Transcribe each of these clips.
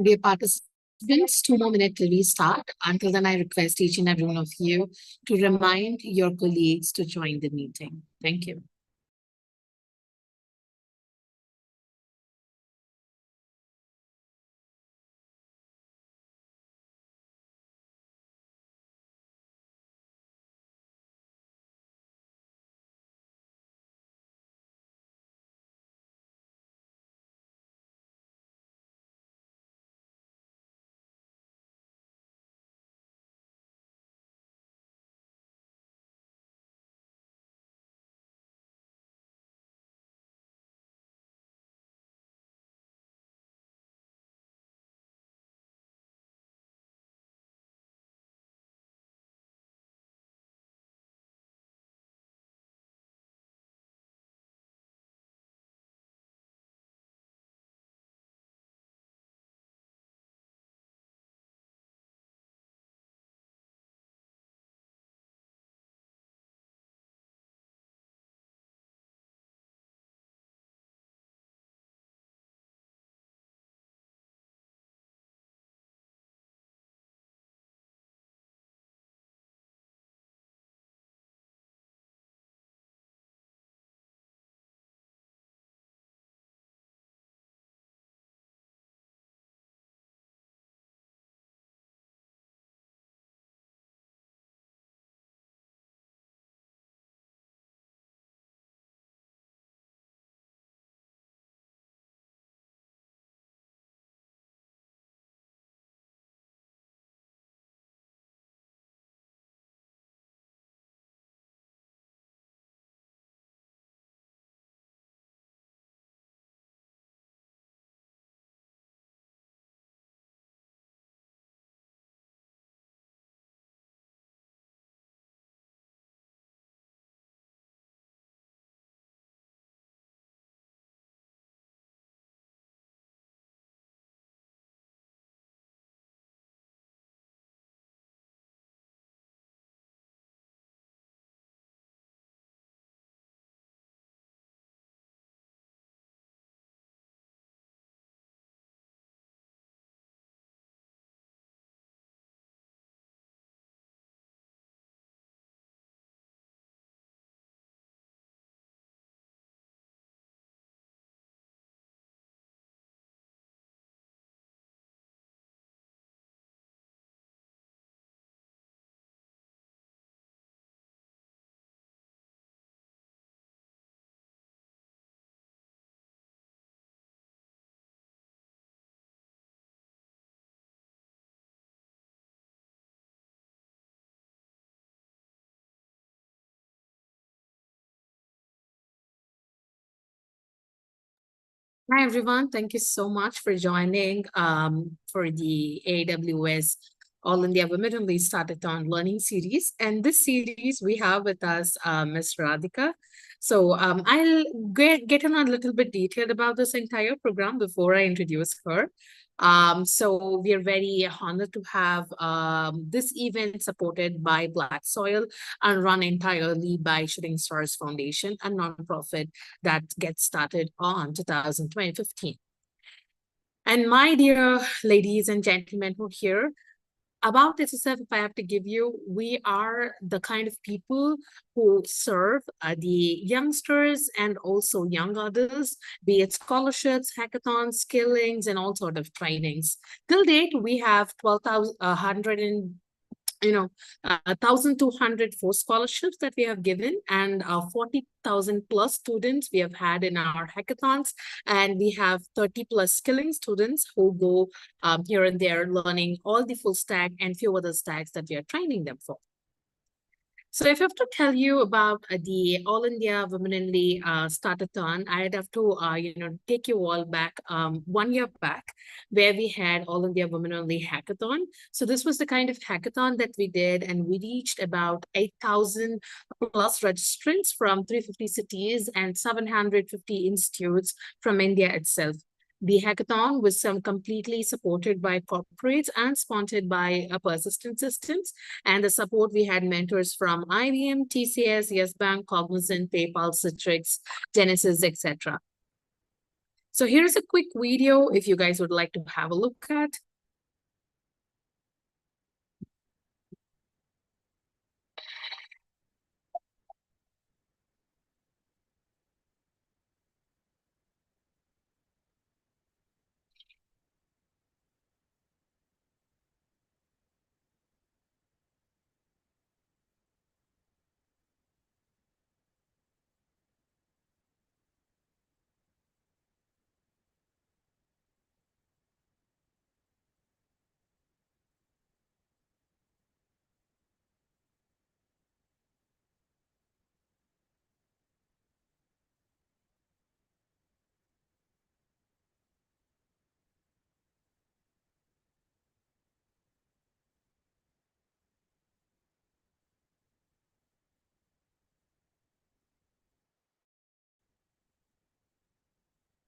Dear participants, 2 more minutes till we start. Until then, I request each and every one of you to remind your colleagues to join the meeting. Thank you. Hi, everyone. Thank you so much for joining for the AWS All India Women Only Startathon Learning Series. And this series, we have with us Ms. Radhika. So I'll get in a little bit detailed about this entire program before I introduce her. So we are very honored to have this event supported by Black Soil and run entirely by Shooting Stars Foundation, a nonprofit that gets started on 2015. And my dear ladies and gentlemen who are here, about SSF, if I have to give you, we are the kind of people who serve the youngsters and also young adults, be it scholarships, hackathons, skillings, and all sort of trainings. Till date, we have 12,100 and 1,204 scholarships that we have given, and 40,000 plus students we have had in our hackathons, and we have 30 plus skilling students who go here and there learning all the full stack and few other stacks that we are training them for. So if I have to tell you about the All India Women Only Startathon, I'd have to, take you all back 1 year back, where we had All India Women Only Hackathon. So this was the kind of hackathon that we did, and we reached about 8,000 plus registrants from 350 cities and 750 institutes from India itself. The hackathon was completely supported by corporates and sponsored by Persistent Systems. And the support, we had mentors from IBM, TCS, Yes Bank, Cognizant, PayPal, Citrix, Genesis, etc. So here's a quick video if you guys would like to have a look at.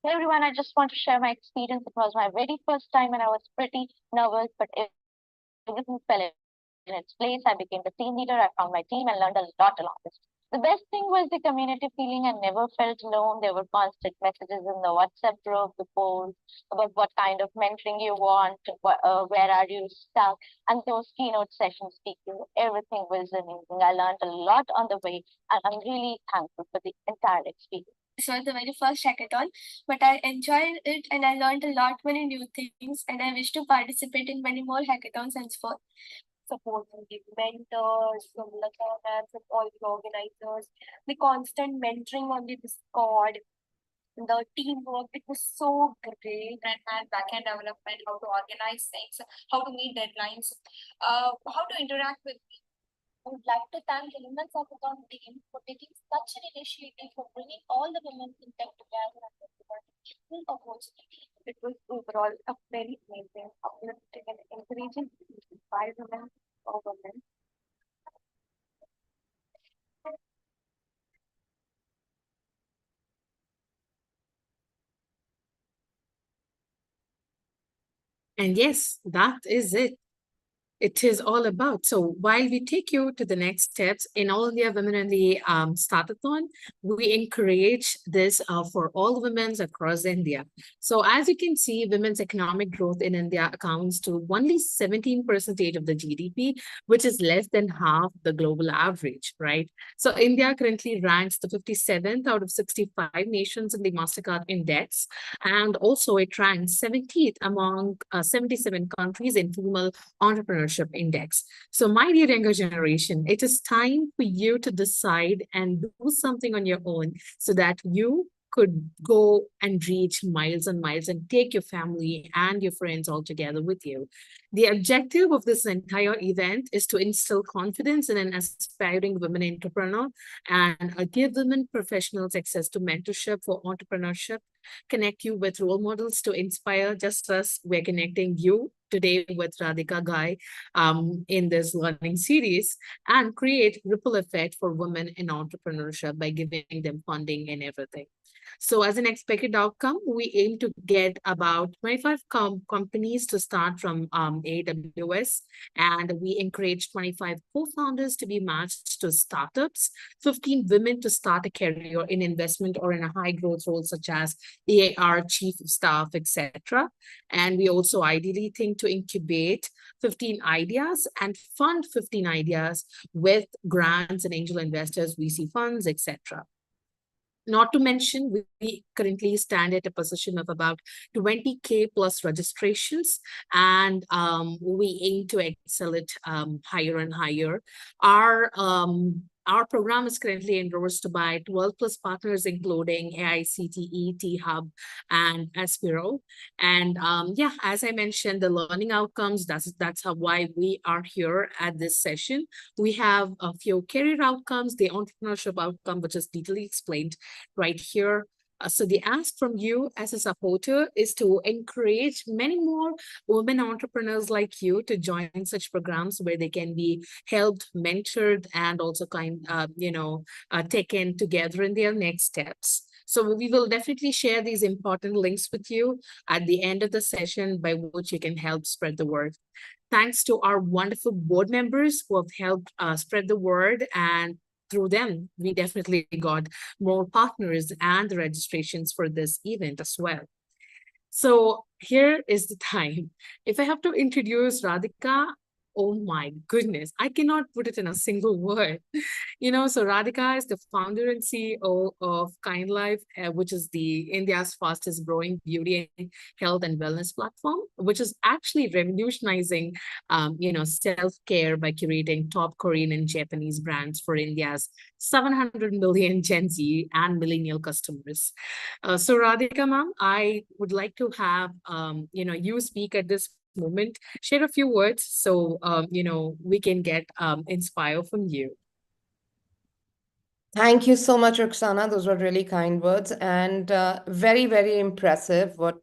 Hey everyone, I just want to share my experience. It was my very first time and I was pretty nervous, but everything fell in its place. I became the team leader. I found my team and learned a lot along this. The best thing was the community feeling. I never felt alone. There were constant messages in the WhatsApp group, the polls about what kind of mentoring you want, where are you stuck, and those keynote sessions speaking. Everything was amazing. I learned a lot on the way, and I'm really thankful for the entire experience. This was the very first hackathon, but I enjoyed it and I learned a lot many new things and I wish to participate in many more hackathons henceforth. Support from the mentors, from the and from all the organizers, the constant mentoring on the Discord, the teamwork, it was so great. And backend development, how to organize things, how to meet deadlines, how to interact with. I would like to thank the Women's Hackathon team for taking such an initiative for bringing all the women in tech together and providing equal opportunity. It was overall a very amazing, uplifting, and encouraging by women for women. And yes, that is it. It is all about. So while we take you to the next steps in All India Women in the Startathon, we encourage this for all women across India. So as you can see, women's economic growth in India accounts to only 17% of the GDP, which is less than half the global average, right? So India currently ranks the 57th out of 65 nations in the Mastercard Index, and also it ranks 70th among 77 countries in female entrepreneurship index. So, my dear younger generation, it is time for you to decide and do something on your own so that you could go and reach miles and miles and take your family and your friends all together with you. The objective of this entire event is to instill confidence in an aspiring women entrepreneur and give women professionals access to mentorship for entrepreneurship, connect you with role models to inspire, just as we're connecting you today with Radhika Ghai in this learning series, and create ripple effect for women in entrepreneurship by giving them funding and everything. So as an expected outcome, we aim to get about 25 companies to start from AWS, and we encourage 25 co-founders to be matched to startups, 15 women to start a career in investment or in a high growth role such as EAR, chief of staff, etc. And we also ideally think to incubate 15 ideas and fund 15 ideas with grants and angel investors, VC funds, etc. Not to mention, we currently stand at a position of about 20K plus registrations, and we aim to excel it higher and higher. Our program is currently endorsed by 12 plus partners, including AICTE, T-Hub, and Aspiro. And yeah, as I mentioned, the learning outcomes, that's why we are here at this session. We have a few career outcomes, the entrepreneurship outcome, which is detailed explained right here. So the ask from you as a supporter is to encourage many more women entrepreneurs like you to join such programs where they can be helped, mentored, and also taken together in their next steps. So we will definitely share these important links with you at the end of the session by which you can help spread the word. Thanks to our wonderful board members who have helped spread the word, and through them, we definitely got more partners and the registrations for this event as well. So here is the time. If I have to introduce Radhika, oh my goodness, I cannot put it in a single word. So Radhika is the founder and CEO of Kind Life, which is the India's fastest growing beauty and health and wellness platform, which is actually revolutionizing, self-care by curating top Korean and Japanese brands for India's 700 million Gen Z and millennial customers. So Radhika, ma'am, I would like to have, you speak at this moment, share a few words so, we can get inspired from you. Thank you so much, Roxana. Those were really kind words and very, very impressive what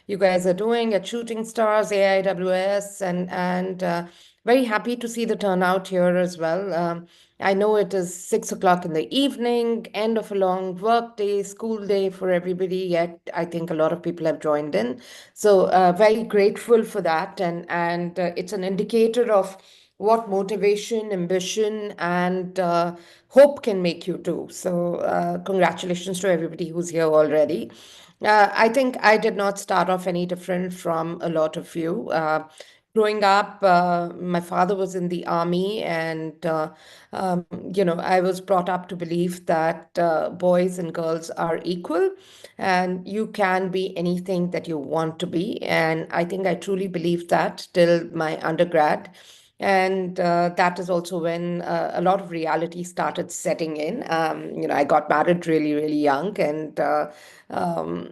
you guys are doing at Shooting Stars, AIWS, and very happy to see the turnout here as well. I know it is 6 o'clock in the evening, end of a long work day, school day for everybody, yet I think a lot of people have joined in. So very grateful for that, and it's an indicator of what motivation, ambition, and hope can make you do. So, congratulations to everybody who's here already. I think I did not start off any different from a lot of you. Growing up, my father was in the army, and I was brought up to believe that boys and girls are equal, and you can be anything that you want to be. And I think I truly believed that till my undergrad. And that is also when a lot of reality started setting in. I got married really, really young, and um,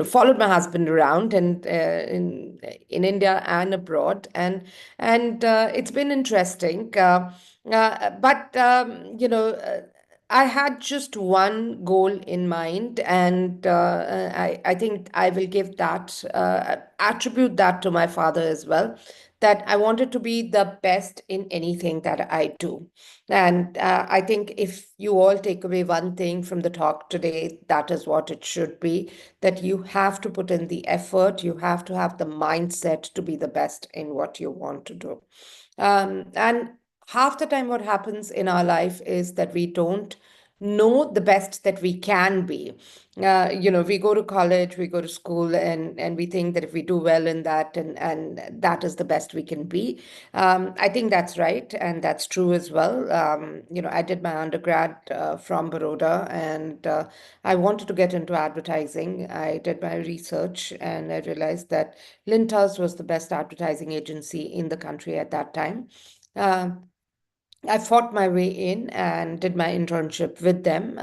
followed my husband around and in India and abroad, and it's been interesting. But I had just one goal in mind, and I think I will give that, attribute that to my father as well, that I wanted to be the best in anything that I do. And I think if you all take away one thing from the talk today, that is what it should be, that you have to put in the effort, you have to have the mindset to be the best in what you want to do. And half the time, what happens in our life is that we don't know the best that we can be. We go to college, we go to school, and we think that if we do well in that, and that is the best we can be. I think that's right, and that's true as well. I did my undergrad from Baroda, and I wanted to get into advertising. I did my research, and I realized that Lintas was the best advertising agency in the country at that time. Uh, I fought my way in and did my internship with them.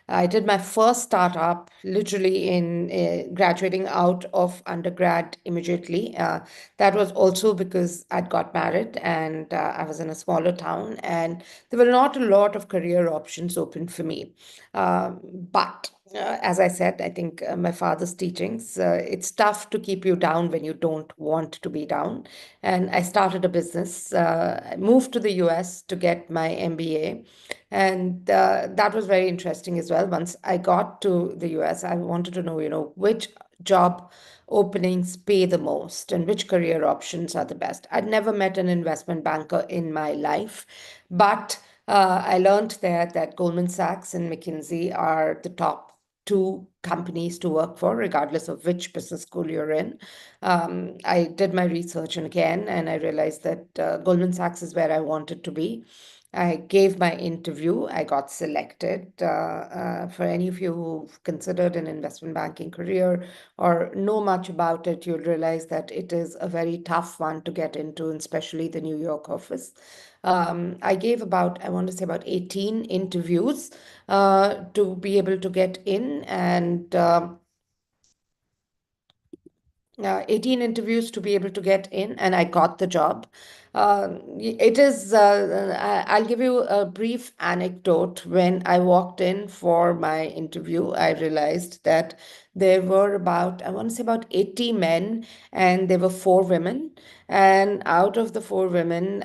I did my first startup literally in graduating out of undergrad immediately. That was also because I'd got married, and I was in a smaller town, and there were not a lot of career options open for me. But as I said, I think my father's teachings, it's tough to keep you down when you don't want to be down. And I started a business. I moved to the US to get my MBA. And that was very interesting as well. Once I got to the US, I wanted to know, which job openings pay the most and which career options are the best. I'd never met an investment banker in my life, but I learned there that Goldman Sachs and McKinsey are the top two companies to work for, regardless of which business school you're in. I did my research and again, and I realized that Goldman Sachs is where I wanted to be. I gave my interview. I got selected. For any of you who've considered an investment banking career or know much about it, you'll realize that it is a very tough one to get into, especially the New York office. I gave I want to say about 18 interviews to be able to get in, and 18 interviews to be able to get in, and I got the job. It is, I'll give you a brief anecdote. When I walked in for my interview, I realized that there were I want to say about 80 men, and there were 4 women. And out of the 4 women,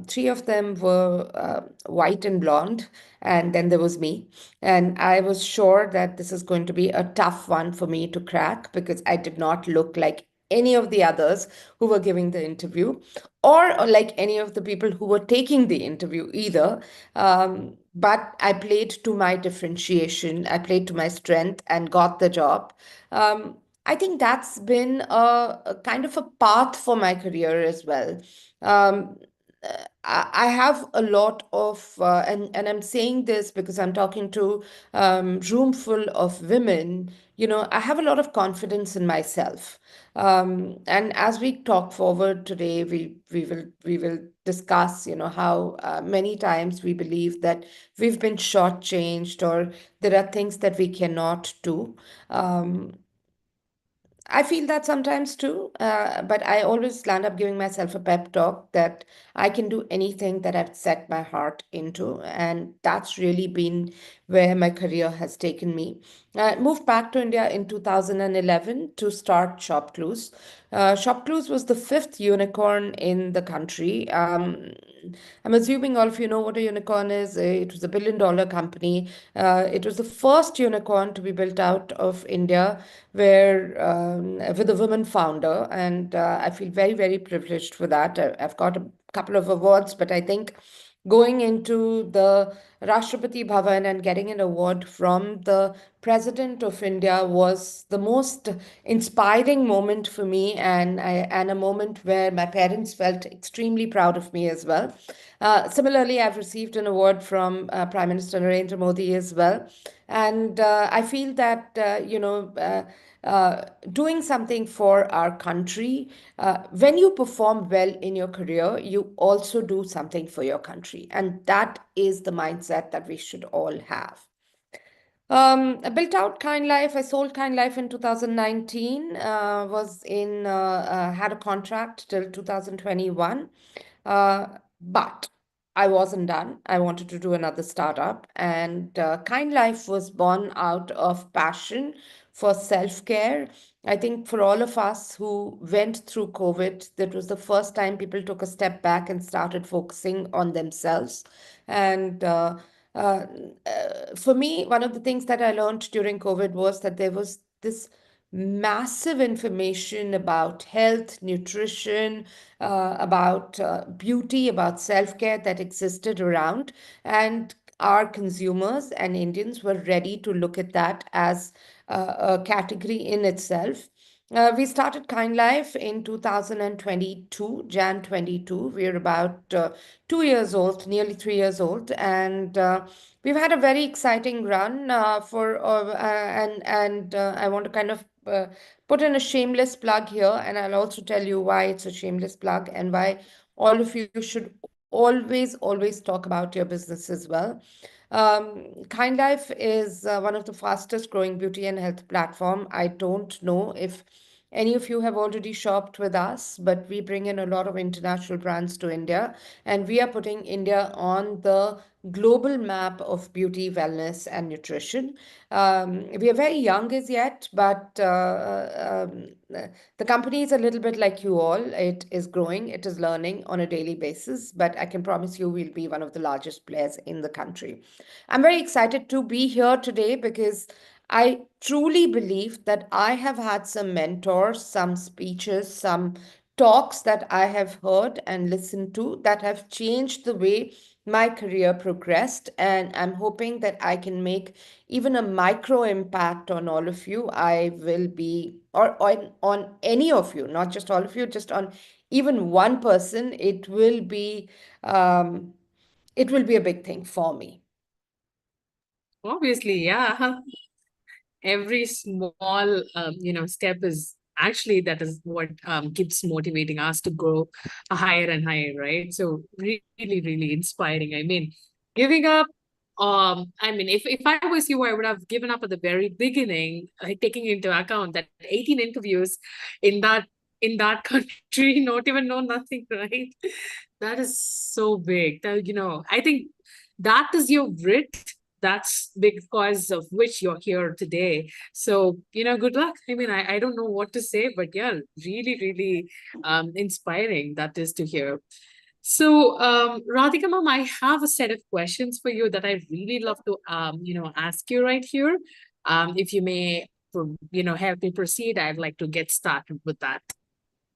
3 of them were white and blonde, and then there was me. And I was sure that this is going to be a tough one for me to crack because I did not look like any of the others who were giving the interview, or like any of the people who were taking the interview either. But I played to my differentiation, I played to my strength and got the job. I think that's been a kind of a path for my career as well. Um, I have a lot of, and I'm saying this because I'm talking to room full of women. I have a lot of confidence in myself. And as we talk forward today, we will discuss, how many times we believe that we've been shortchanged or there are things that we cannot do. Um, I feel that sometimes too, but I always land up giving myself a pep talk that I can do anything that I've set my heart into. And that's really been where my career has taken me. I moved back to India in 2011 to start Shop Clues. Shop Clues was the fifth unicorn in the country. I'm assuming all of you know what a unicorn is. It was $1 billion company. It was the first unicorn to be built out of India, where with a woman founder, and I feel very, very privileged for that. I've got a couple of awards, but I think going into the Rashtrapati Bhavan and getting an award from the President of India was the most inspiring moment for me, and a moment where my parents felt extremely proud of me as well. Similarly, I've received an award from Prime Minister Narendra Modi as well, and I feel that doing something for our country, when you perform well in your career, you also do something for your country. And that is the mindset that we should all have. I built out Kind Life. I sold Kind Life in 2019. Had a contract till 2021. But I wasn't done. I wanted to do another startup, and Kind Life was born out of passion for self-care. I think for all of us who went through COVID, that was the first time people took a step back and started focusing on themselves. And uh, for me, one of the things that I learned during COVID was that there was this massive information about health, nutrition, about beauty, about self care that existed around. And our consumers and Indians were ready to look at that as a category in itself. We started Kind Life in 2022, Jan 22. We're about 2 years old, nearly 3 years old, and we've had a very exciting run and I want to kind of put in a shameless plug here, and I'll also tell you why it's a shameless plug and why all of you should always talk about your business as well. Kind Life is one of the fastest growing beauty and health platform. I don't know if any of you have already shopped with us, but we bring in a lot of international brands to India, and we are putting India on the global map of beauty, wellness, and nutrition. We are very young as yet, but the company is a little bit like you all. It is growing, it is learning on a daily basis, but I can promise you we'll be one of the largest players in the country. I'm very excited to be here today because I truly believe that I have had some mentors, some speeches, some talks that I have heard and listened to that have changed the way my career progressed. And I'm hoping that I can make even a micro impact on all of you. I will be, or on any of you, not just all of you, just on even one person, um, it will be a big thing for me. Obviously, yeah. Every small step is actually that is what keeps motivating us to go higher and higher, right? So really, really inspiring. I mean, giving up, I mean, if I was you, I would have given up at the very beginning, taking into account that 18 interviews in that country, not even know nothing, right? That is so big. That, I think that is your grit. That's because of which you're here today. So, good luck. I mean, I don't know what to say, but yeah, really, really inspiring that is to hear. So, Radhika ma'am, I have a set of questions for you that I really love to, ask you right here. If you may, help me proceed, I'd like to get started with that.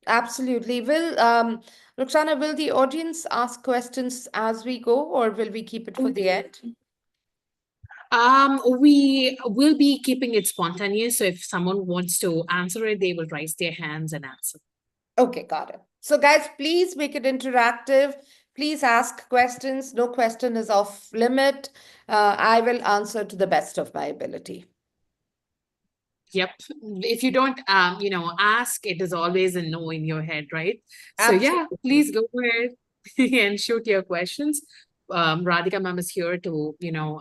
Absolutely. Roxana, will the audience ask questions as we go, or will we keep it for the end? We will be keeping it spontaneous. So if someone wants to answer it, they will raise their hands and answer. Okay, got it. So, guys, please make it interactive. Please ask questions. No question is off limit. I will answer to the best of my ability. Yep. If you don't, ask, it is always a no in your head, right? So yeah, Absolutely. please go ahead and shoot your questions. Radhika ma'am is here to,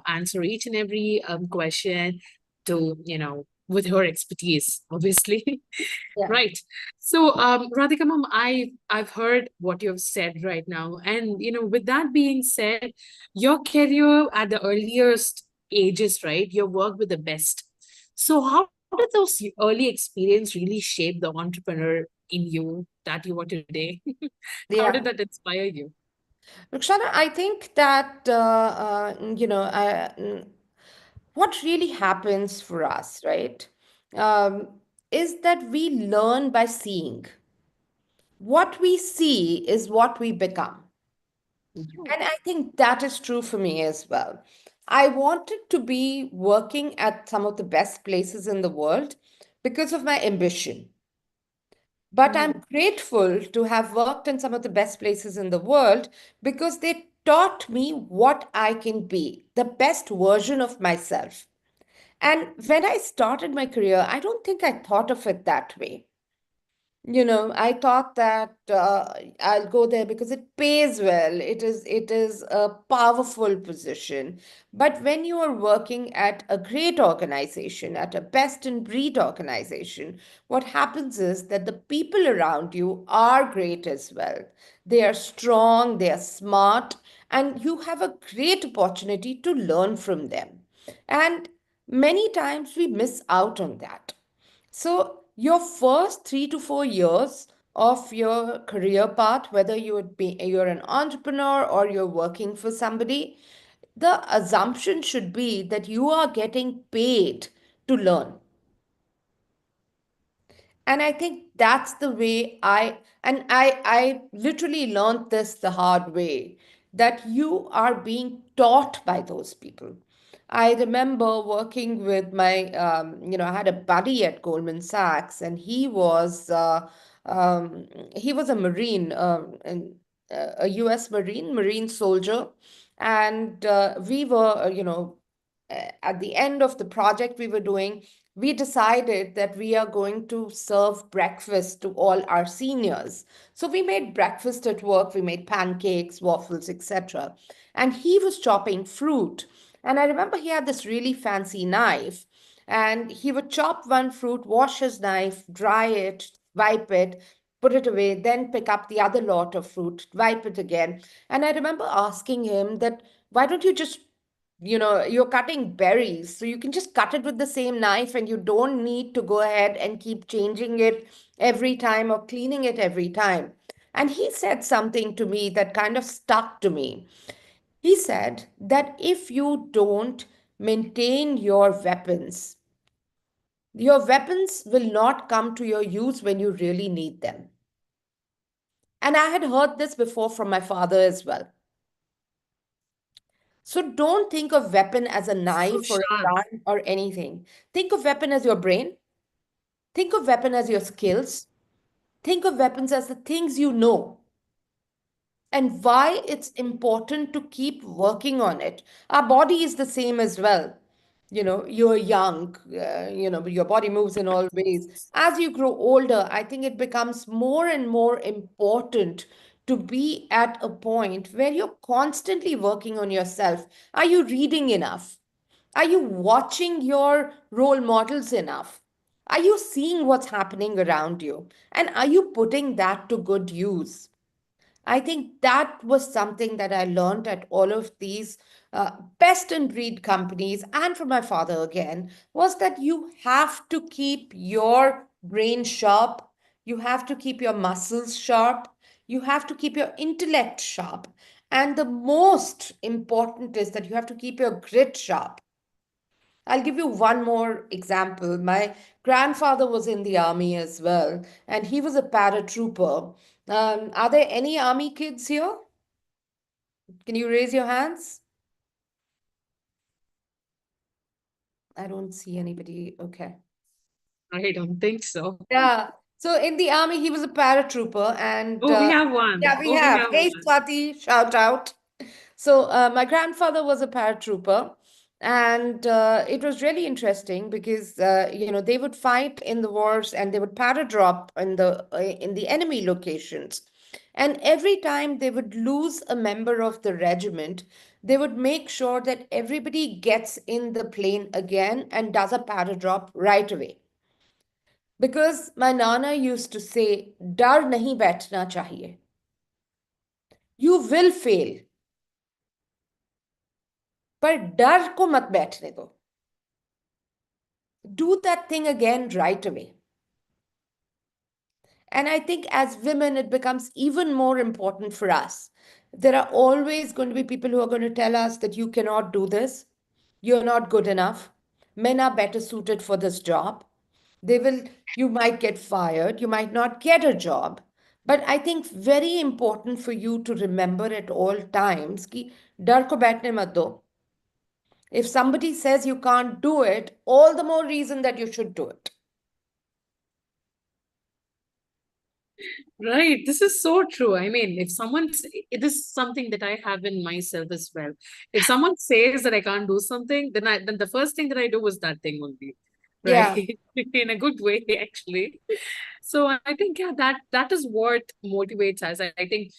answer each and every question to, with her expertise, obviously. Yeah. Right. So, Radhika ma'am, I've heard what you've said right now, and with that being said, your career at the earliest ages, right? Your work with the best. So, how did those early experience really shape the entrepreneur in you that you are today? How did Yeah. that inspire you? Rukshana, I think that, what really happens for us, right, um, is that we learn by seeing. What we see is what we become. Mhm. And I think that is true for me as well. I wanted to be working at some of the best places in the world because of my ambition. But I'm Mhm. grateful to have worked in some of the best places in the world because they taught me what I can be, the best version of myself. And when I started my career, I don't think I thought of it that way. I thought that I'll go there because it pays well. It is a powerful position. But when you are working at a great organization, at a best in breed organization, what happens is that the people around you are great as well. They are strong, they are smart, and you have a great opportunity to learn from them. And many times we miss out on that. So, your first 3 to 4 years of your career path, whether you're an entrepreneur or you're working for somebody, the assumption should be that you are getting paid to learn. And I think that's the way I literally learned this the hard way, that you are being taught by those people. I remember working with I had a buddy at Goldman Sachs, and he was a Marine, a US Marine soldier. And we were, at the end of the project we were doing, we decided that we are going to serve breakfast to all our seniors. So we made breakfast at work, we made pancakes, waffles, etc. And he was chopping fruit. And I remember he had this really fancy knife. And he would chop one fruit, wash his knife, dry it, wipe it, put it away, then pick up the other lot of fruit, wipe it again. And I remember asking him that, why don't you just you're cutting berries, so you can just cut it with the same knife and you don't need to go ahead and keep changing it every time or cleaning it every time. And he said something to me that kind of stuck to me. He said that if you don't maintain your weapons will not come to your use when you really need them. And I had heard this before from my father as well. So don't think of weapon as a So knife or a sharp. gun or anything. Think of weapon as your brain. Think of weapon as your skills. Think of weapons as the things you know and why it's important to keep working on it. Our body is the same as well. You're young, your body moves in all ways. As you grow older, I think it becomes more and more important to be at a point where you're constantly working on yourself. Are you reading enough? Are you watching your role models enough? Are you seeing what's happening around you? And are you putting that to good use? I think that was something that I learned at all of these best in breed companies and from my father again, was that you have to keep your brain sharp, you have to keep your muscles sharp, you have to keep your intellect sharp. And the most important is that you have to keep your grit sharp. I'll give you one more example. My grandfather was in the army as well, and he was a paratrooper. Are there any army kids here? Can you raise your hands? I don't see anybody. Okay. I don't think so. Yeah. So in the army, he was a paratrooper, and Oh, we have one. yeah, we Oh, we have. have Hey, one. Swati, shout out. So my grandfather was a paratrooper, and it was really interesting because they would fight in the wars and they would paradrop in the enemy locations. And every time they would lose a member of the regiment, they would make sure that everybody gets in the plane again and does a paradrop right away. Because my nana used to say, "Dar nahi baithna chahiye. You will fail, पर डर को मत बैठने दो. Do that thing again right away." And I think as women, it becomes even more important for us. There are always going to be people who are going to tell us that you cannot do this, you're not good enough, men are better suited for this job. They will, you might get fired, you might not get a job. But I think very important for you to remember at all times कि डर को बैठने मत दो. If somebody says you can't do it, all the more reason that you should do it. Right. This is so true. I mean, if it is something that I have in myself as well. If someone says that I can't do something, then the first thing that I do is that thing only. Yeah. Right. In a good way, actually. So I think, yeah, that is what motivates us. I think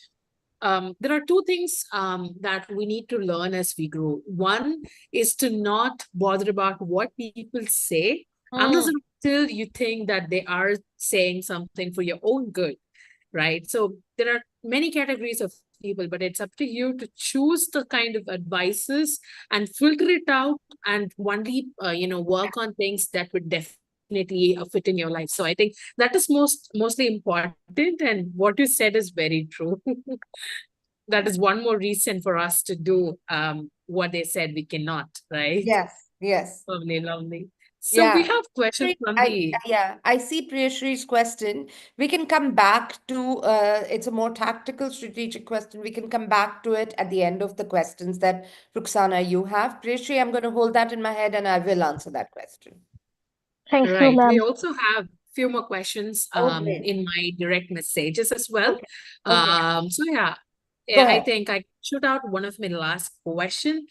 there are two things that we need to learn as we grow. One is to not bother about what people say, unless Hmm. and until you think that they are saying something for your own good, right? So there are many categories of people, but it's up to you to choose the kind of advices and filter it out and only, work on things that would definitely fit in your life. So I think that is mostly important. And what you said is very true. That is one more reason for us to do what they said we cannot, right? Yes, yes. Lovely, lovely. So we Yeah. have questions from the I see Priyashri's question. We can come back to it's a more tactical, strategic question. We can come back to it at the end of the questions that Ruxana you have. Priyashri, I'm going to hold that in my head and I will answer that question. Thank you, right. We ma'am. also have few more questions Oh, great. in my direct messages as well. Okay. Okay. So yeah, Go I ahead. think I shoot out one of my last question.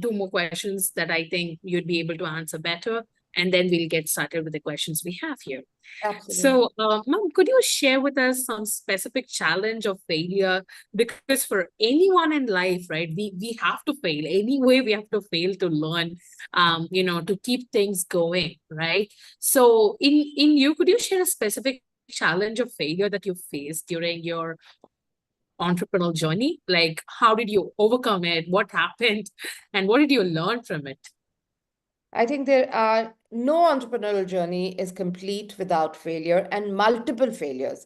Two more questions that I think you'd be able to answer better, and then we'll get started with the questions we have here. Absolutely. So, Ma'am, could you share with us some specific challenge of failure? Because for anyone in life, right, we have to fail. Anyway, we have to fail to learn, to keep things going, right? So, in you, could you share a specific challenge of failure that you faced during your entrepreneurial journey? Like, how did you overcome it? What happened? And what did you learn from it? I think there are no entrepreneurial journey is complete without failure and multiple failures.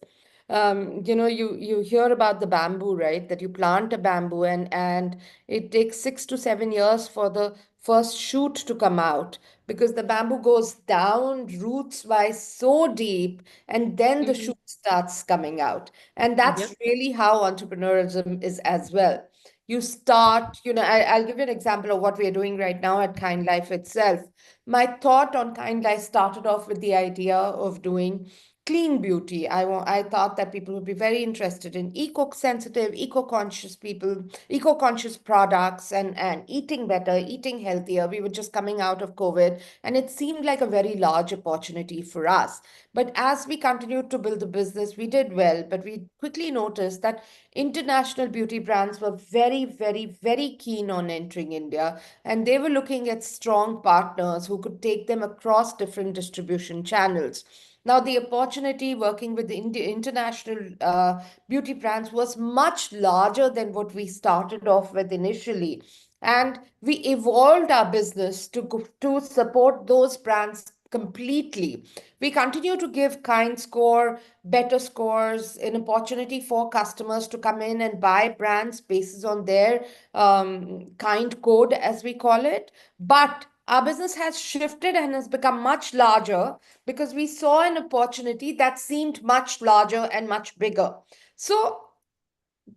You hear about the bamboo, right? That you plant a bamboo and it takes 6 to 7 years for the first shoot to come out because the bamboo goes down roots wise so deep and then the Mhm. shoot starts coming out. And that's Yep. really how entrepreneurialism is as well. You start, I'll give you an example of what we are doing right now at Kind Life itself. My thought on Kind Life started off with the idea of doing clean beauty. I thought that people would be very interested in eco-sensitive, eco-conscious people, eco-conscious products and eating better, eating healthier. We were just coming out of COVID and it seemed like a very large opportunity for us. But as we continued to build the business, we did well, but we quickly noticed that international beauty brands were very, very, very keen on entering India, and they were looking at strong partners who could take them across different distribution channels. Now, the opportunity working with the international beauty brands was much larger than what we started off with initially. And we evolved our business to support those brands completely. We continue to give kind score, better scores, an opportunity for customers to come in and buy brands based on their kind code, as we call it. But our business has shifted and has become much larger because we saw an opportunity that seemed much larger and much bigger. So,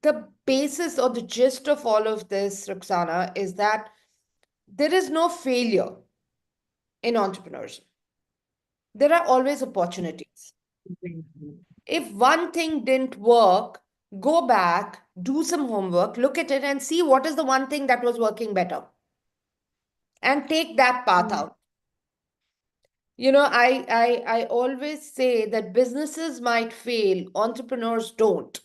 the basis or the gist of all of this, Roxana, is that there is no failure. in entrepreneurship. There are always opportunities. Mhm. If one thing didn't work, go back, do some homework, look at it, and see what is the one thing that was working better, and take that path Mm. out. I always say that businesses might fail, entrepreneurs don't.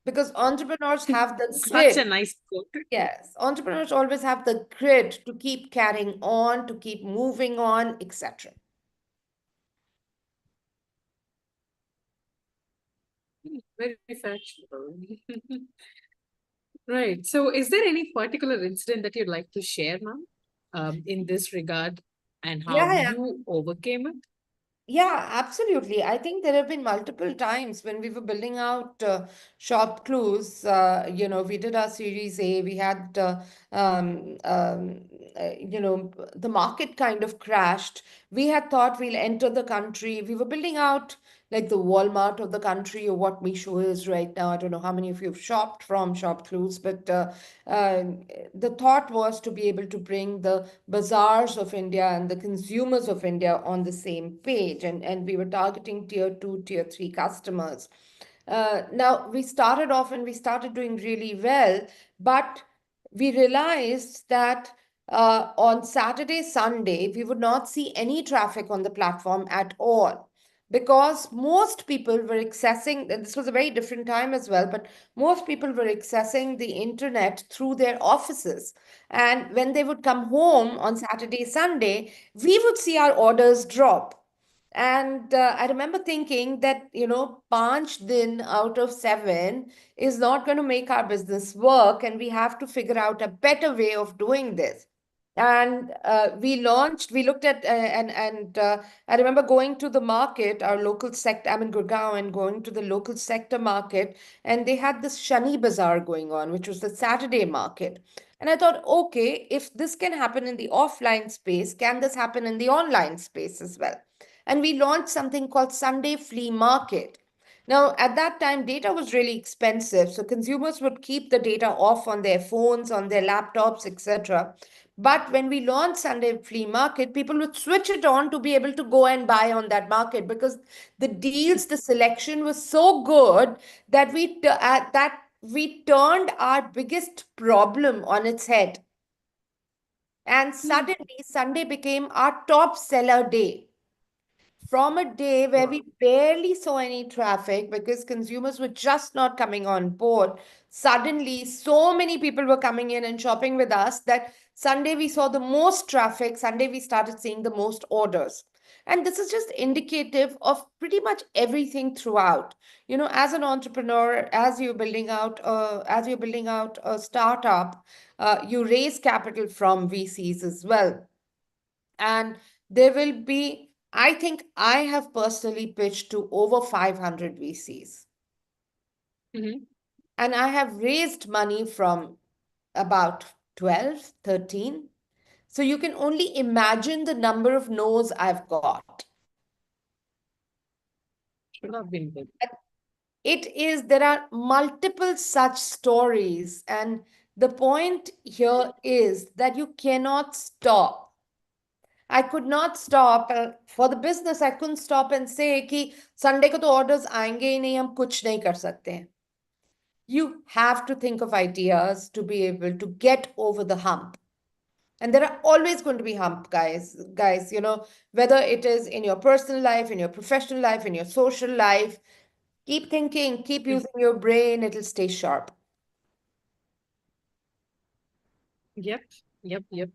Because entrepreneurs have the Such a grit. nice quote. Yes, entrepreneurs always have the grit to keep carrying on, to keep moving on, etc. Very factual. Right. So, is there any particular incident that you'd like to share, ma'am, in this regard, and how Yeah, yeah. you overcame it? Yeah, absolutely. I think there have been multiple times when we were building out shop clues. We did our Series A. We had, the market kind of crashed. We had thought we'll enter the country. We were building out like the Walmart of the country, or what Misho is right now. I don't know how many of you have shopped from shop clues, but uh, the thought was to be able to bring the bazaars of India and the consumers of India on the same page. And we were targeting tier two, tier three customers. Now, we started off and we started doing really well, but we realized that on Saturday, Sunday, we would not see any traffic on the platform at all because most people were accessing, and this was a very different time as well, but most people were accessing the internet through their offices. And when they would come home on Saturday, Sunday, we would see our orders drop. And I remember thinking that, Panch din out of seven is not going to make our business work, and we have to figure out a better way of doing this. And we looked at, and I remember going to the market, our local sector, I'm in Gurgaon, and going to the local sector market, and they had this Shani Bazaar going on, which was the Saturday market. And I thought, okay, if this can happen in the offline space, can this happen in the online space as well? And we launched something called Sunday Flea Market. Now, at that time, data was really expensive, so consumers would keep the data off on their phones, on their laptops, etc. But when we launched Sunday Flea Market, people would switch it on to be able to go and buy on that market because the deals, the selection was so good that we turned our biggest problem on its head. And Mm. suddenly, Sunday became our top seller day. From a day where we Wow. barely saw any traffic because consumers were just not coming on board, suddenly so many people were coming in and shopping with us that Sunday we saw the most traffic. Sunday we started seeing the most orders. And this is just indicative of pretty much everything throughout. As an entrepreneur, as you're building out a startup, you raise capital from VCs as well. And there will be, I think I have personally pitched to over 500 VCs. Mhm. And I have raised money from about 12, 13. So you can only imagine the number of no's I've got. Should have been good. There are multiple such stories. And the point here is that you cannot stop. I could not stop for the business. I couldn't stop and say कि Sunday को तो orders आएंगे ही नहीं, हम कुछ नहीं कर सकते हैं. You have to think of ideas to be able to get over the hump. And there are always going to be hump, guys, whether it is in your personal life, in your professional life, in your social life. Keep thinking, keep Mm. using your brain, it'll stay sharp. Yep, yep.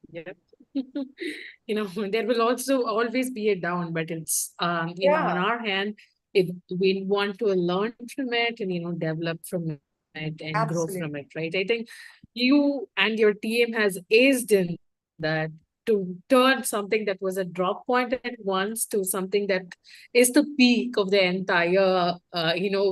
There will also always be a down, but it's on Yeah, our hand if we want to learn from it and develop from it and grow from it, absolutely. right? I think you and your team has aced in that to turn something that was a drop point at once to something that is the peak of the entire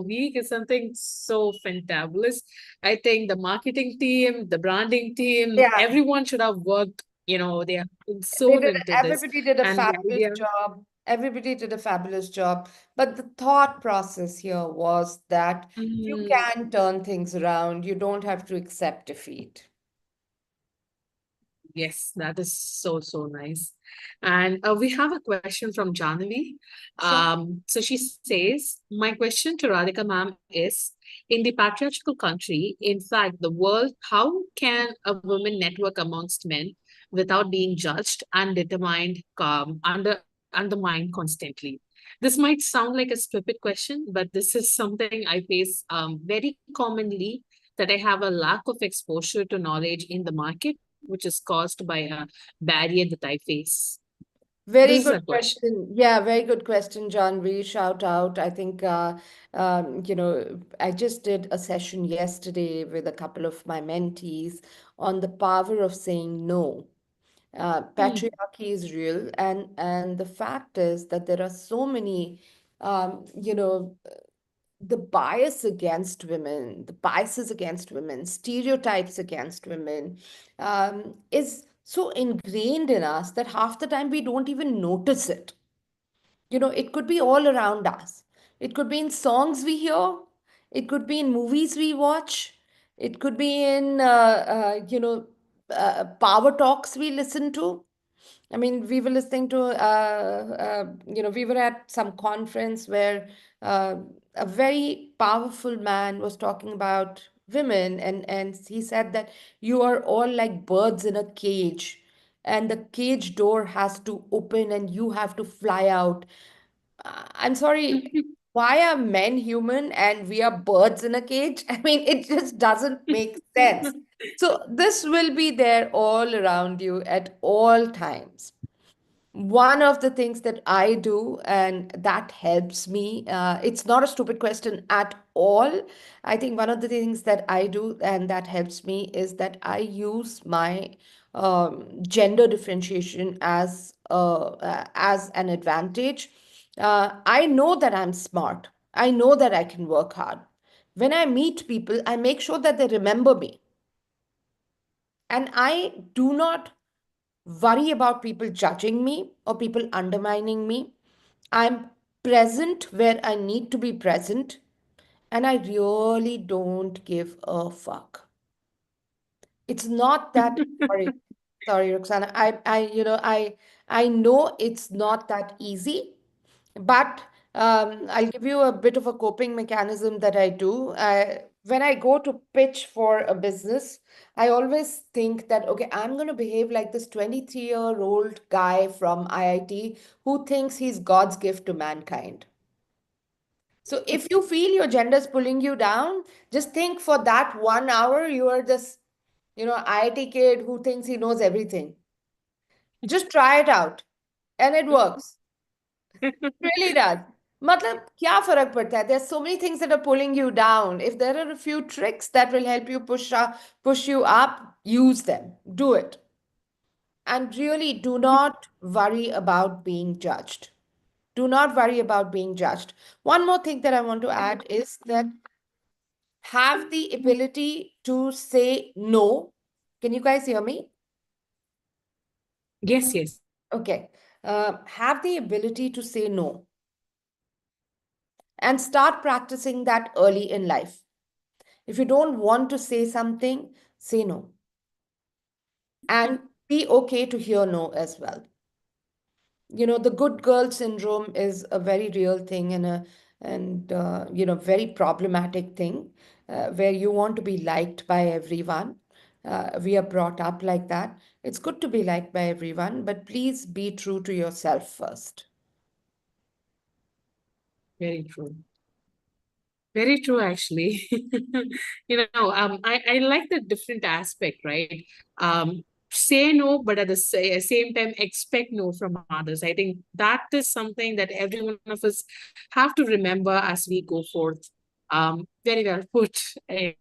week is something so fantabulous. I think the marketing team, the branding team, Yeah, everyone should have worked, they have been they sewn did, into this. everybody did a And the fabulous idea, job. Everybody did a fabulous job. But the thought process here was that you mm, can turn things around. You don't have to accept defeat. Yes, that is so, so nice. And we have a question from Janavi. Sure. So she says, my question to Radhika ma'am is, in the patriarchal country, in fact, the world, how can a woman network amongst men without being judged and determined, undermined constantly? This might sound like a stupid question, but this is something I face very commonly, that I have a lack of exposure to knowledge in the market, which is caused by a barrier that I face. This Very is a good question. question. Yeah, very good question, John. We shout out. I think, I just did a session yesterday with a couple of my mentees on the power of saying no. Hmm. Patriarchy is real, and the fact is that there are so many, the biases against women, stereotypes against women, is so ingrained in us that half the time we don't even notice it. It could be all around us. It could be in songs we hear. It could be in movies we watch. It could be in, power talks we listen to. I mean, we were listening to, we were at some conference where uh, a very powerful man was talking about women, and he said that you are all like birds in a cage, and the cage door has to open and you have to fly out. I'm sorry, why are men human and we are birds in a cage? I mean, it just doesn't make sense. So, this will be there all around you at all times. One of the things that I do, and that helps me, it's not a stupid question at all. I think one of the things that I do and that helps me is that I use my gender differentiation as an advantage. I know that I'm smart. I know that I can work hard. When I meet people, I make sure that they remember me. And I do not worry about people judging me or people undermining me. I'm present where I need to be present, and I really don't give a fuck. It's not that, sorry, Roxana. I know it's not that easy, but I'll give you a bit of a coping mechanism that I do. When I go to pitch for a business, I always think that, okay, I'm going to behave like this 23-year-old guy from IIT who thinks he's God's gift to mankind. So if you feel your gender's pulling you down, just think for that 1 hour, you are this, IIT kid who thinks he knows everything. Just try it out, and it works. Really does. मतलब क्या फर्क पड़ता है? There's so many things that are pulling you down. If there are a few tricks that will help you push you up, use them. Do it. And really do not worry about being judged. Do not worry about being judged. One more thing that I want to add is that have the ability to say no. Can you guys hear me? Yes, yes. Okay. Have the ability to say no and start practicing that early in life. If you don't want to say something, say no. And be okay to hear no as well. The good girl syndrome is a very real thing and very problematic thing where you want to be liked by everyone. We are brought up like that. It's good to be liked by everyone, but please be true to yourself first. Very true. Very true, actually. I like the different aspect, right? Say no, but at the same time, expect no from others. I think that is something that every one of us have to remember as we go forth. Very well put, in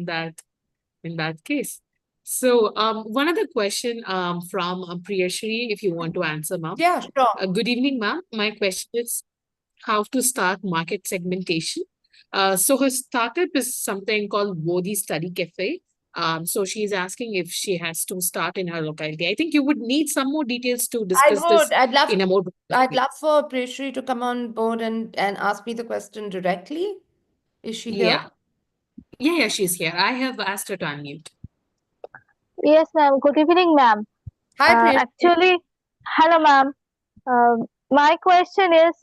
that case. So, one other question from Priyashri, if you want to answer, ma'am. Yeah, sure. Good evening, ma'am. My question is how to start market segmentation. So her startup is something called Bodhi Study Cafe. So she's asking if she has to start in her locality. I think you would need some more details to I discuss would. this in a more I'd way. love for Prishri to come on board and ask me the question directly. Is she here? Yeah. Yeah, she's here. I have asked her to unmute. Yes, ma'am. Good evening, ma'am. Hi, Priyashri. Actually, hello, ma'am. My question is,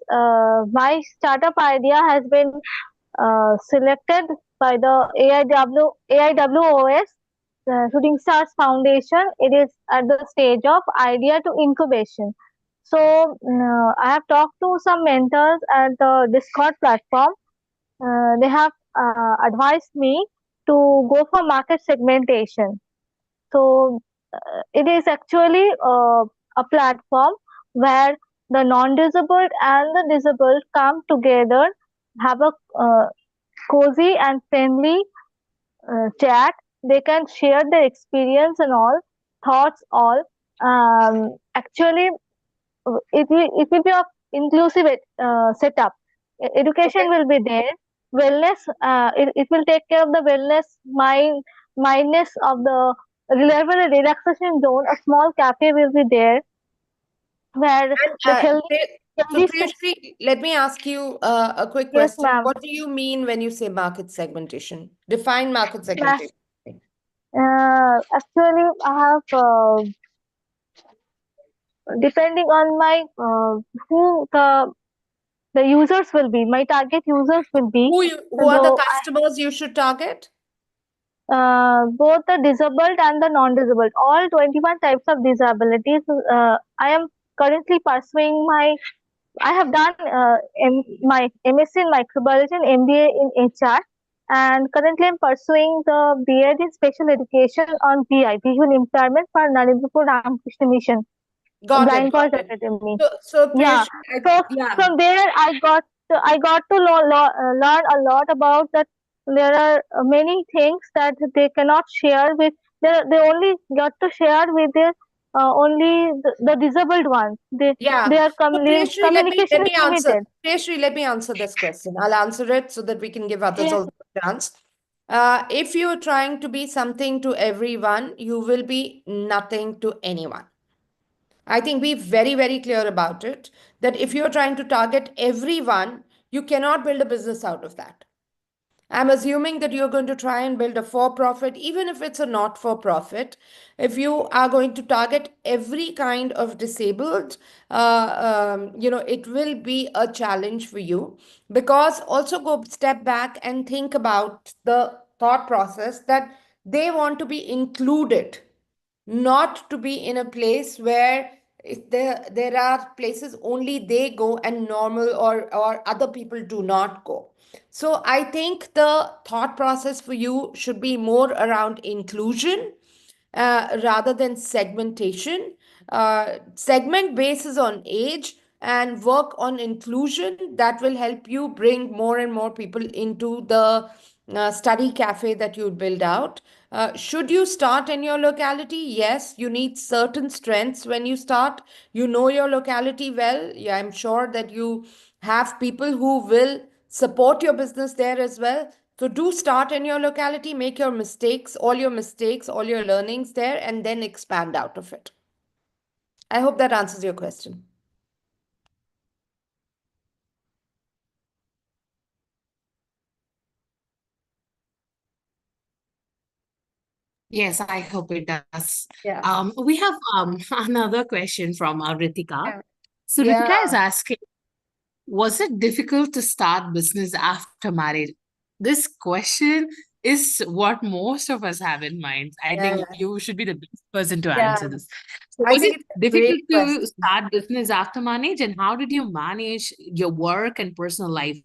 my startup idea has been selected by the AIWOS Shooting Stars Foundation. It is at the stage of idea to incubation. So, I have talked to some mentors at the Discord platform. They have advised me to go for market segmentation. So it is actually a platform where the non-disabled and the disabled come together, have a cozy and friendly chat. They can share their experience and all thoughts. All actually, it will be a inclusive setup. Education Okay. will be there. Wellness. It will take care of the wellness mindness of the level relaxation zone. A small cafe will be there where And the healthy so, healthy snacks. Priyashri, let me ask you a quick Yes, question. ma'am. What do you mean when you say market segmentation? Define market Yeah. segmentation. Actually, I have depending on my who the users will be. My target users will be. Who are the Though customers you should target? both the disabled and the non-disabled, all 21 types of disabilities. I am currently pursuing my, I have done my MSc in microbiology and MBA in HR, and currently I'm pursuing the B.Ed in special education on VI, visual impairment for Narendra Ramakrishna Mission, Got it, Blind got Boys it. Academy. So Yeah. Priyashri, So yeah, from there, I got to learn a lot about that. There are many things that they cannot share with. They only got to share with their only the disabled ones. yeah. Their So Priyashri, let communication is me answer. limited. Priyashri, let me answer this question. I'll answer it so that we can give others Yes. also a chance. If you're trying to be something to everyone, you will be nothing to anyone. I think be very, very clear about it that if you're trying to target everyone, you cannot build a business out of that. I'm assuming that you're going to try and build a for profit, even if it's a not for profit. If you are going to target every kind of disabled, it will be a challenge for you. Because also go step back and think about the thought process that they want to be included, not to be in a place where if there are places only they go and normal or other people do not go. So I think the thought process for you should be more around inclusion rather than segmentation. Segment bases on age and work on inclusion. That will help you bring more and more people into the study cafe that you build out. Should you start in your locality? Yes, you need certain strengths when you start. You know your locality well. Yeah, I'm sure that you have people who will support your business there as well. So do start in your locality, make your mistakes, all your learnings there, and then expand out of it. I hope that answers your question. Yes, I hope it does. Yeah. We have another question from Ritika. Yeah. So Ritika is Yeah. asking, was it difficult to start business after marriage? This question is what most of us have in mind. I think Yeah. you should be the best person to Yeah. answer this. So I was think it it's a difficult great to question. start business after marriage, and how did you manage your work and personal life,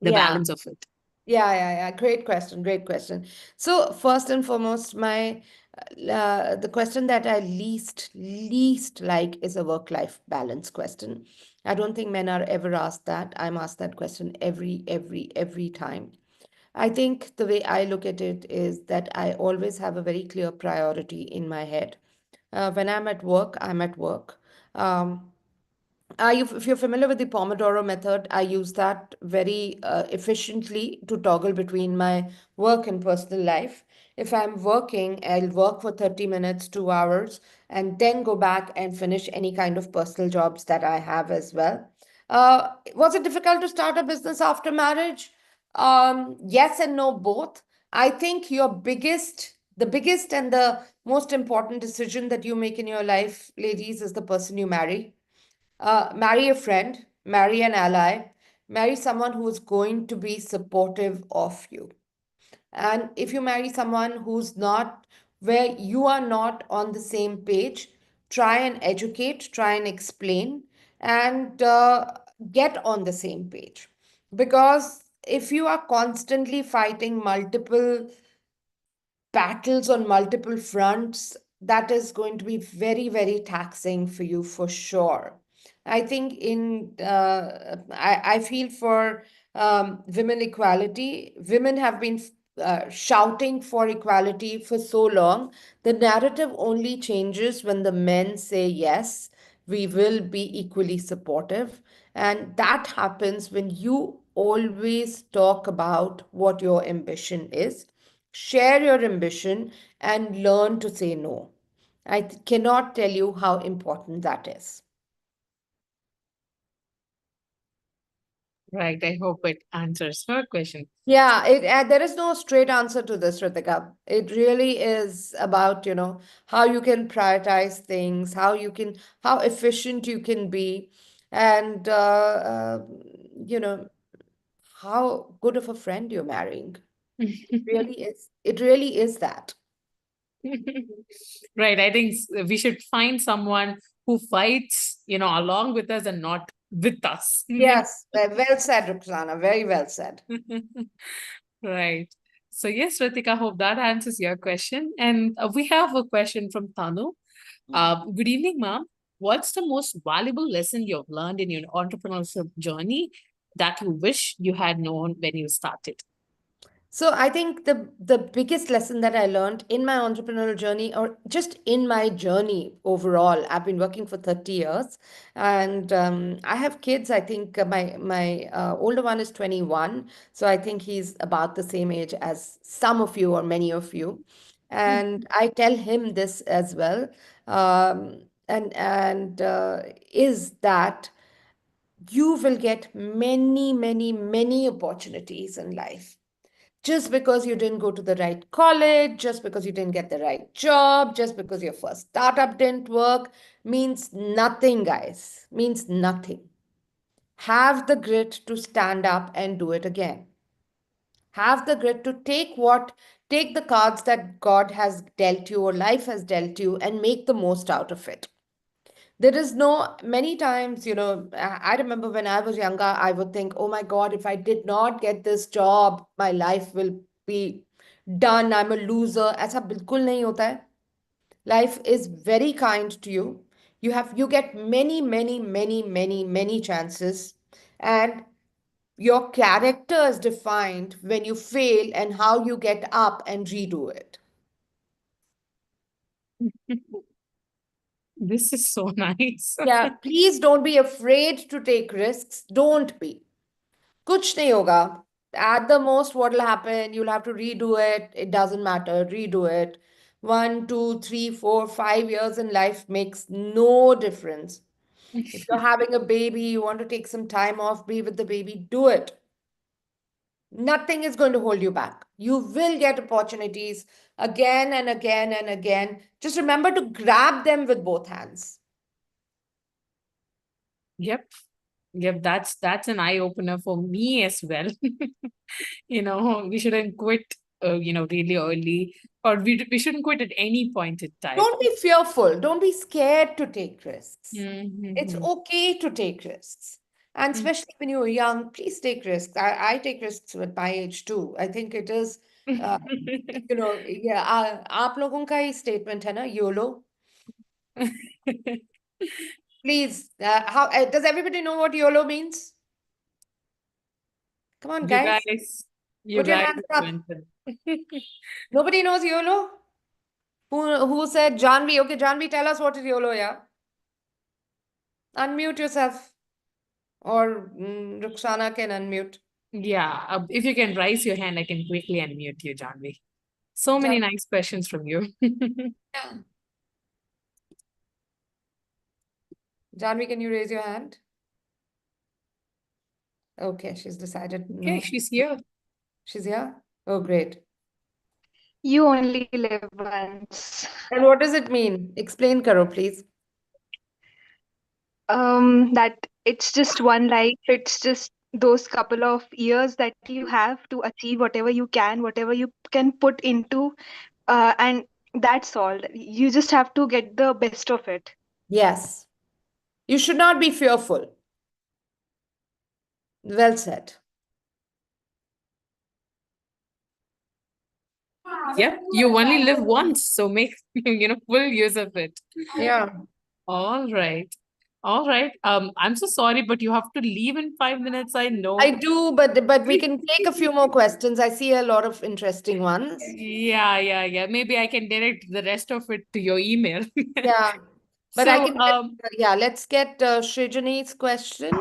the Yeah. balance of it? Yeah. Great question. Great question. So first and foremost, the question that I least like is a work-life balance question. I don't think men are ever asked that. I'm asked that question every time. I think the way I look at it is that I always have a very clear priority in my head. When I'm at work, I'm at work. Um, if you're familiar with the Pomodoro method, I use that very efficiently to toggle between my work and personal life. If I'm working, I'll work for 30 minutes, 2 hours, and then go back and finish any kind of personal jobs that I have as well. Was it difficult to start a business after marriage? Yes and no, both. I think your biggest The biggest and the most important decision that you make in your life, ladies, is the person you marry. Marry a friend, marry an ally, marry someone who is going to be supportive of you. And if you marry someone who's not, where you are not on the same page, try and educate, try and explain, and get on the same page. Because if you are constantly fighting multiple battles on multiple fronts, that is going to be very, very taxing for you for sure. I think I feel for women equality. Women have been shouting for equality for so long. The narrative only changes when the men say, yes, we will be equally supportive. And that happens when you always talk about what your ambition is, share your ambition, and learn to say no. Cannot tell you how important that is. Right. I hope it answers her question. Yeah, there is no straight answer to this, Ritika. It really is about, how you can prioritize things, how efficient you can be, and, you know, how good of a friend you're marrying. Really is. It really is that. Right. I think we should find someone who fights, along with us and not with us. Yes, well said, Roxana. Very well said. Right. So, yes, Ritika, hope that answers your question. And we have a question from Tanu. Good evening, ma'am. What's the most valuable lesson you've learned in your entrepreneurship journey that you wish you had known when you started? So I think the biggest lesson that I learned in my entrepreneurial journey, or just in my journey overall, I've been working for 30 years, and I have kids. I think my older one is 21, so I think he's about the same age as some of you or many of you, and I tell him this as well, and is that you will get many, many, many opportunities in life. Just because you didn't go to the right college, just because you didn't get the right job, just because your first startup didn't work, means nothing, guys. Means nothing. Have the grit to stand up and do it again. Have the grit to take the cards that God has dealt you or life has dealt you and make the most out of it. There is no, many times, I remember when I was younger, I would think, oh my God, if I did not get this job, my life will be done. I'm a loser. ऐसा बिल्कुल नहीं होता है. Life is very kind to you. You get many, many, many, many, many chances. And your character is defined when you fail and how you get up and redo it. This is so nice. Yeah, please don't be afraid to take risks. Don't be. कुछ नहीं होगा. At the most, what will happen? You'll have to redo it. It doesn't matter. Redo it. 1, 2, 3, 4, 5 years in life makes no difference. If you're having a baby, you want to take some time off, be with the baby, do it. Nothing is going to hold you back. You will get opportunities again and again and again. Just remember to grab them with both hands. Yep. Yep, that's an eye opener for me as well. We shouldn't quit, really early, or we shouldn't quit at any point in time. Don't be fearful. Don't be scared to take risks. It's Mm-hmm. okay to take risks. And especially when you're young, please take risks. I take risks at my age too. I think it is, uh, yeah, आप लोगों का ही statement है ना, YOLO. Please, does everybody know what YOLO means? Come on, You guys, guys, you put your guys hands up. invented. Nobody knows YOLO? Who said Janvi? Okay, Janvi, tell us what is YOLO, yeah? Unmute yourself. Or Ruxana can unmute. Yeah, if you can raise your hand, I can quickly unmute you, Janvi. So many nice questions from you. Yeah. Janvi, can you raise your hand? Okay, she's decided Okay, no. she's here. She's here? Oh, great. You only live once. And what does it mean? Explain, Karo, please. That it's just one life. It's just those couple of years that you have to achieve whatever you can put into, and that's all. You just have to get the best of it. Yes. You should not be fearful. Well said. Yep, you only live once, so make full use of it. Yeah. All right. All right. I'm so sorry, but you have to leave in 5 minutes. I I know. do, but we can take a few more questions. I see a lot of interesting ones. Yeah, yeah, yeah. Maybe I can direct the rest of it to your email. Yeah. But I So, can get, yeah, let's get Srijani's question.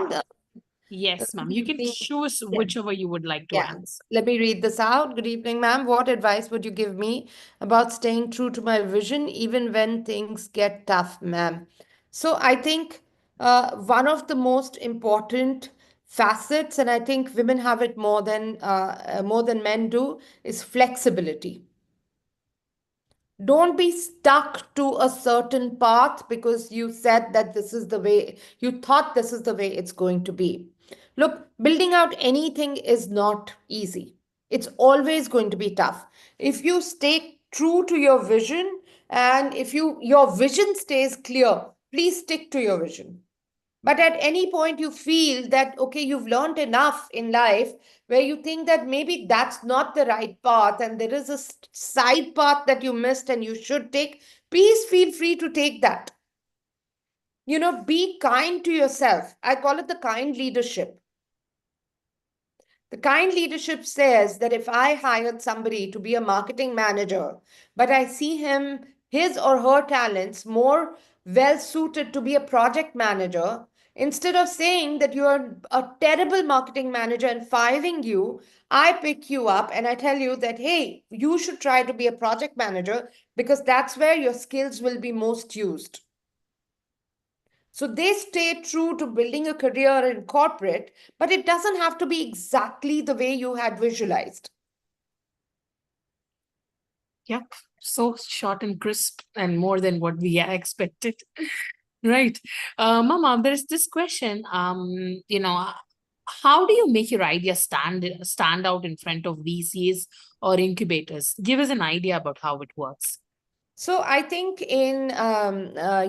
yes, ma'am, you can Yeah. choose whichever you would like to Yeah. answer. Let me read this out. Good evening, ma'am. What advice would you give me about staying true to my vision even when things get tough, ma'am? So I think one of the most important facets, and I think women have it more than men do, is flexibility. Don't be stuck to a certain path because you said that this is the way, you thought this is the way it's going to be. Look, building out anything is not easy. It's always going to be tough. If you stay true to your vision and if your vision stays clear, please stick to your vision. But at any point you feel that, okay, you've learned enough in life where you think that maybe that's not the right path and there is a side path that you missed and you should take, please feel free to take that. Be kind to yourself. I call it the kind leadership. The kind leadership says that if I hired somebody to be a marketing manager, but I see his or her talents more well suited to be a project manager, instead of saying that you are a terrible marketing manager and firing you, I pick you up and I tell you that, hey, you should try to be a project manager because that's where your skills will be most used. So they stay true to building a career in corporate, but it doesn't have to be exactly the way you had visualized. Yeah, so short and crisp and more than what we expected. Right. Mama, there's this question. How do you make your idea stand out in front of VCs or incubators? Give us an idea about how it works. So I think in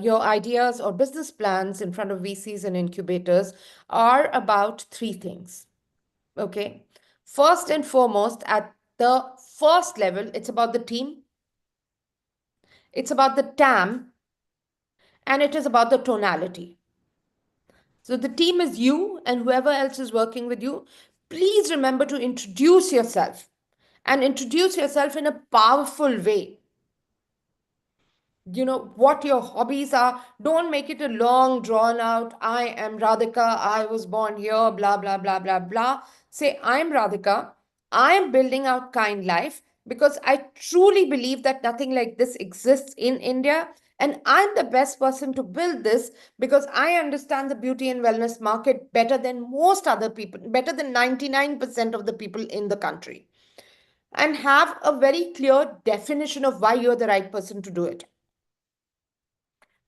your ideas or business plans in front of VCs and incubators are about three things. Okay. First and foremost, at the first level, it's about the team, it's about the TAM, and it is about the tonality. So the team is you and whoever else is working with you. Please remember to introduce yourself and introduce yourself in a powerful way. What your hobbies are. Don't make it a long drawn out, I am Radhika, I was born here, blah blah blah blah blah. Say, I'm Radhika, I am building out kind life because I truly believe that nothing like this exists in India, and I'm the best person to build this because I understand the beauty and wellness market better than most other people, better than 99% of the people in the country, and have a very clear definition of why you're the right person to do it.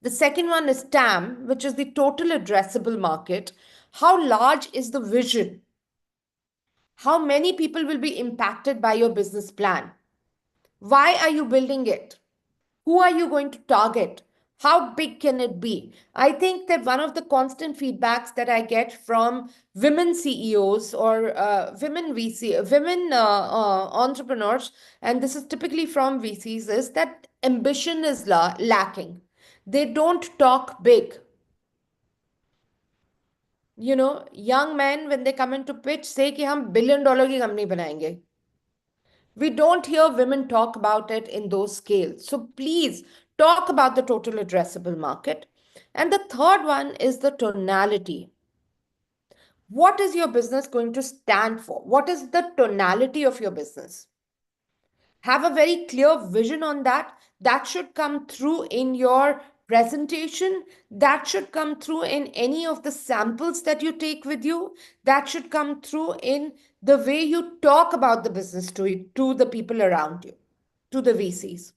The second one is TAM, which is the total addressable market. How large is the vision? How many people will be impacted by your business plan? Why are you building it? Who are you going to target? How big can it be? I think that one of the constant feedbacks that I get from women CEOs or women entrepreneurs, and this is typically from VCs, is that ambition is lacking. They don't talk big. Young men, when they come into pitch, say कि हम $1 billion की company बनाएंगे. We don't hear women talk about it in those scales. So please talk about the total addressable market. And the third one is the tonality. What is your business going to stand for? What is the tonality of your business? Have a very clear vision on that. That should come through in your presentation. That should come through in any of the samples that you take with you. That should come through in the way you talk about the business to the people around you, to the VCs.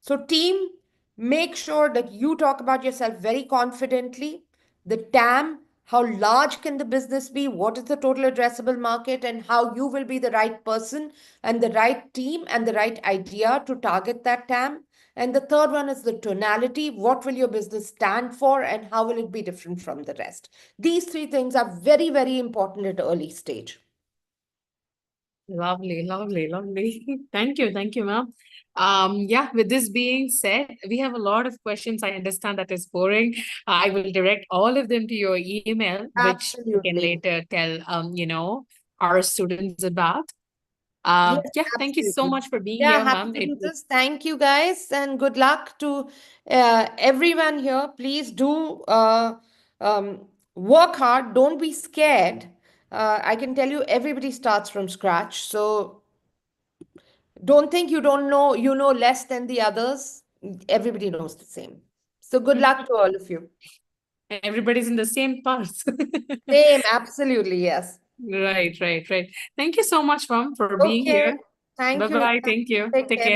So, team, make sure that you talk about yourself very confidently. The TAM, how large can the business be? What is the total addressable market? And how you will be the right person and the right team and the right idea to target that TAM. And the third one is the tonality. What will your business stand for and how will it be different from the rest? These three things are very, very important at early stage. Lovely, lovely, lovely. Thank you, ma'am. Yeah, with this being said, we have a lot of questions. I understand that is boring. I will direct all of them to your email, which you can Absolutely. later tell, our students about. Yes, Yeah, thank you so absolutely. much for being Yeah, here, happy ma'am. to do this. Thank you, guys, and good luck to everyone here. Please do work hard. Don't be scared. I can tell you, everybody starts from scratch. So don't think you know less than the others. Everybody knows the same. So good luck to all of you. Everybody's in the same path. Same, absolutely, yes. Right, right, right. Thank you so much, ma'am, for being Okay. here. Thank you. Bye-bye. Thank you. Take Take care. care.